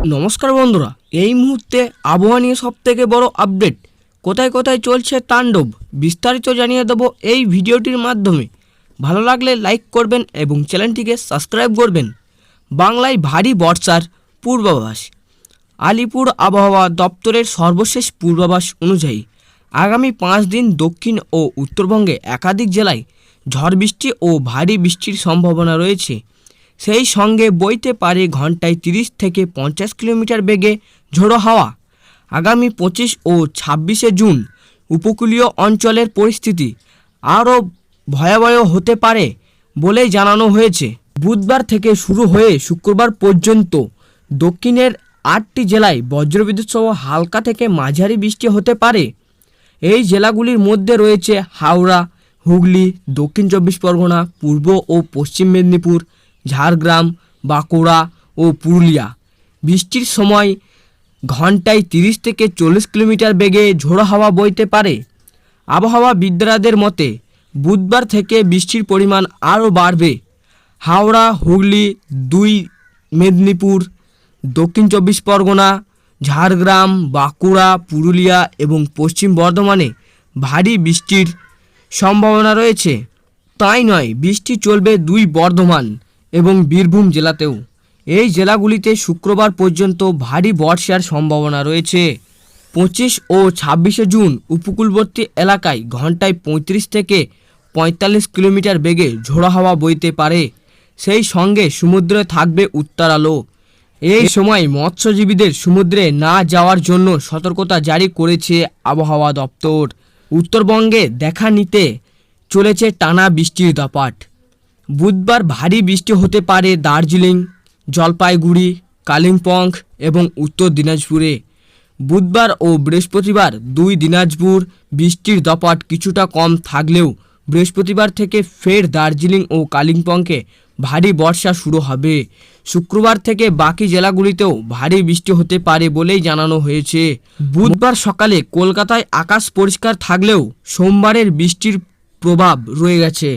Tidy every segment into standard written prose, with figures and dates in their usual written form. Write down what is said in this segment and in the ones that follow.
নমস্কার বন্ধুরা, এই মুহূর্তে আবহাওয়া নিয়ে সবথেকে বড় আপডেট, কোথায় কোথায় চলছে তাণ্ডব, বিস্তারিত জানিয়ে দেবো এই ভিডিওটির মাধ্যমে। ভালো লাগলে লাইক করবেন এবং চ্যানেলটিকে সাবস্ক্রাইব করবেন। বাংলায় ভারী বর্ষার পূর্বাভাস। আলিপুর আবহাওয়া দপ্তরের সর্বশেষ পূর্বাভাস অনুযায়ী আগামী 5 দিন দক্ষিণ ও উত্তরবঙ্গে একাধিক জেলায় ঝড় বৃষ্টি ও ভারী বৃষ্টির সম্ভাবনা রয়েছে। সেই সঙ্গে বইতে পারে ঘন্টায় 30 থেকে 50 কিলোমিটার বেগে ঝোড়ো হাওয়া। আগামী 25 ও 26শে জুন উপকূলীয় অঞ্চলের পরিস্থিতি আরও ভয়াবহ হতে পারে বলেই জানানো হয়েছে। বুধবার থেকে শুরু হয়ে শুক্রবার পর্যন্ত দক্ষিণের 8টি জেলায় বজ্রবিদ্যুৎ সহ হালকা থেকে মাঝারি বৃষ্টি হতে পারে। এই জেলাগুলির মধ্যে রয়েছে হাওড়া, হুগলি, দক্ষিণ 24 পরগনা, পূর্ব ও পশ্চিম মেদিনীপুর, ঝাড়গ্রাম, বাঁকুড়া ও পুরুলিয়া। বৃষ্টির সময় ঘন্টায় 30 থেকে 40 কিলোমিটার বেগে ঝোড়ো হাওয়া বইতে পারে। আবহাওয়াবিদদের মতে বুধবার থেকে বৃষ্টির পরিমাণ আরও বাড়বে। হাওড়া, হুগলি, 2 মেদিনীপুর, দক্ষিণ 24 পরগনা, ঝাড়গ্রাম, বাঁকুড়া, পুরুলিয়া এবং পশ্চিম বর্ধমানে ভারী বৃষ্টির সম্ভাবনা রয়েছে। তাই নয়, বৃষ্টি চলবে 2 বর্ধমান এবং বীরভূম জেলাতেও। এই জেলাগুলিতে শুক্রবার পর্যন্ত ভারী বর্ষার সম্ভাবনা রয়েছে। 25 ও 26শে জুন উপকূলবর্তী এলাকায় ঘন্টায় 35 থেকে 45 কিলোমিটার বেগে ঝোড়ো হাওয়া বইতে পারে। সেই সঙ্গে সমুদ্রে থাকবে উত্তর আলো। এই সময় মৎস্যজীবীদের সমুদ্রে না যাওয়ার জন্য সতর্কতা জারি করেছে আবহাওয়া দপ্তর। উত্তরবঙ্গে দেখা নিতে চলেছে টানা বৃষ্টির দাপট। বুধবার ভারী বৃষ্টি হতে পারে দার্জিলিং, জলপাইগুড়ি, কালিম্পং এবং উত্তর দিনাজপুরে। বুধবার ও বৃহস্পতিবার 2 দিনাজপুর বৃষ্টির দাপট কিছুটা কম থাকলেও বৃহস্পতিবার থেকে ফের দার্জিলিং ও কালিম্পংয়ে ভারী বর্ষা শুরু হবে। শুক্রবার থেকে বাকি জেলাগুলিতেও ভারী বৃষ্টি হতে পারে বলেই জানানো হয়েছে। বুধবার সকালে কলকাতায় আকাশ পরিষ্কার থাকলেও সোমবারের বৃষ্টির প্রভাব রয়ে গেছে।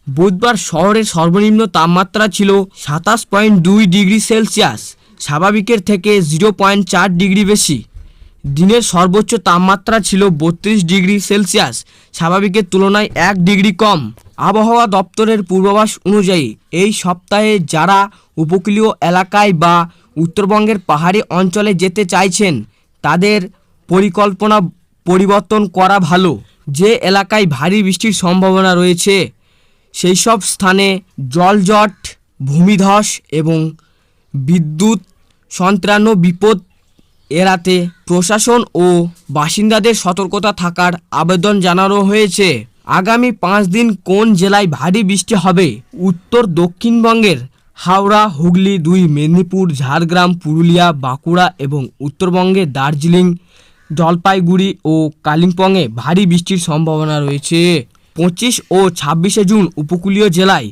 বুধবার শহরের সর্বনিম্ন তাপমাত্রা ছিল 27.2 ডিগ্রি সেলসিয়াস, স্বাভাবিকের থেকে 0.4 ডিগ্রি বেশি। দিনের সর্বোচ্চ তাপমাত্রা ছিল 32 ডিগ্রি সেলসিয়াস, স্বাভাবিকের তুলনায় 1 ডিগ্রি কম। আবহাওয়া দপ্তরের পূর্বাভাস অনুযায়ী এই সপ্তাহে যারা উপকূলীয় এলাকায় বা উত্তরবঙ্গের পাহাড়ি অঞ্চলে যেতে চাইছেন তাদের পরিকল্পনা পরিবর্তন করা ভালো। যে এলাকায় ভারী বৃষ্টির সম্ভাবনা রয়েছে সেই সব স্থানে জলজট, ভূমিধস এবং বিদ্যুৎ সন্ত্রান্ন বিপদ এড়াতে প্রশাসন ও বাসিন্দাদের সতর্কতা থাকার আবেদন জানানো হয়েছে। আগামী 5 দিন কোন জেলায় ভারী বৃষ্টি হবে? উত্তর দক্ষিণবঙ্গের হাওড়া, হুগলি, 2 মেদিনীপুর, ঝাড়গ্রাম, পুরুলিয়া, বাঁকুড়া এবং উত্তরবঙ্গে দার্জিলিং, জলপাইগুড়ি ও কালিম্পংয়ে ভারী বৃষ্টির সম্ভাবনা রয়েছে। 25 ও 26শে জুন উপকূলীয় জেলায়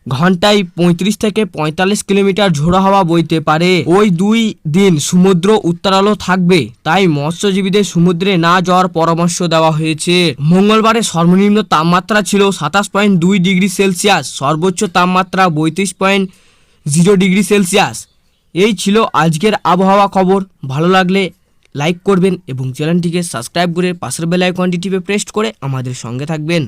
ঘন্টায় 35 থেকে 45 কিলোমিটার ঝোড়ো হাওয়া বইতে পারে। ওই 2 দিন সমুদ্র উত্তালো থাকবে, তাই মৎস্যজীবীদের সমুদ্রে না যাওয়ার পরামর্শ দেওয়া হয়েছে। মঙ্গলবারে সর্বনিম্ন তাপমাত্রা ছিল 27.2 ডিগ্রি সেলসিয়াস, সর্বোচ্চ তাপমাত্রা 32.0 ডিগ্রি সেলসিয়াস। এই ছিল আজকের আবহাওয়া খবর। ভালো লাগলে লাইক করবেন এবং চ্যানেলটিকে সাবস্ক্রাইব করে পাশের বেল আইকনটি টিপে প্রেস করে আমাদের সঙ্গে থাকবেন।